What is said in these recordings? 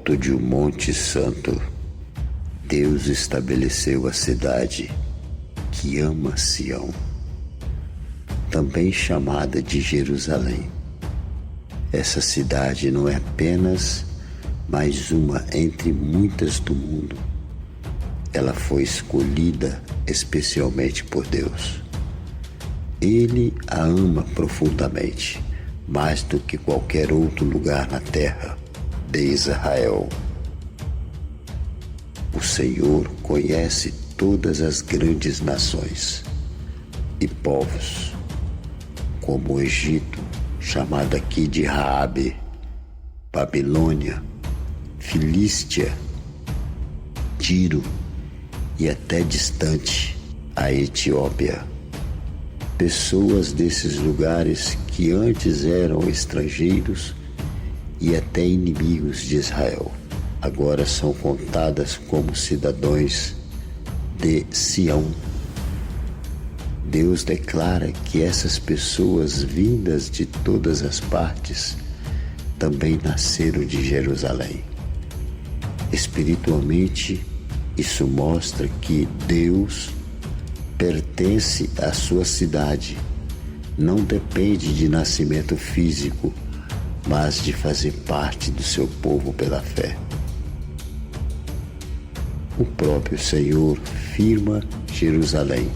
alto de um monte santo, Deus estabeleceu a cidade que ama Sião, também chamada de Jerusalém. Essa cidade não é apenas mais uma entre muitas do mundo. Ela foi escolhida especialmente por Deus. Ele a ama profundamente, mais do que qualquer outro lugar na terra de Israel. O Senhor conhece todas as grandes nações e povos, como o Egito, chamado aqui de Raabe, Babilônia, Filístia, Tiro e até distante a Etiópia. Pessoas desses lugares que antes eram estrangeiros e até inimigos de Israel, agora são contadas como cidadãos de Sião. Deus declara que essas pessoas vindas de todas as partes também nasceram de Jerusalém. Espiritualmente, isso mostra que Deus pertence à sua cidade, não depende de nascimento físico, mas de fazer parte do seu povo pela fé. O próprio Senhor firma Jerusalém.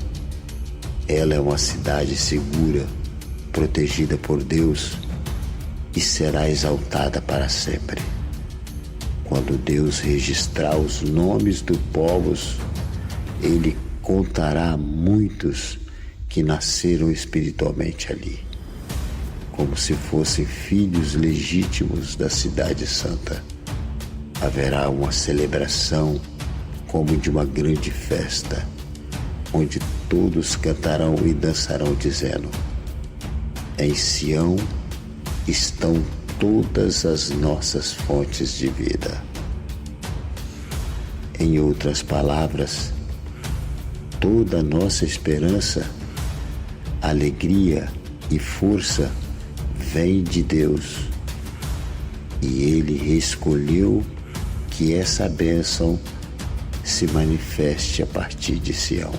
Ela é uma cidade segura, protegida por Deus e será exaltada para sempre. Quando Deus registrar os nomes dos povos, Ele contará a muitos que nasceram espiritualmente ali, como se fossem filhos legítimos da cidade santa. Haverá uma celebração como de uma grande festa, onde todos cantarão e dançarão dizendo: em Sião estão todas as nossas fontes de vida. Em outras palavras, toda a nossa esperança, alegria e força vem de Deus, e Ele escolheu que essa bênção se manifeste a partir de Sião.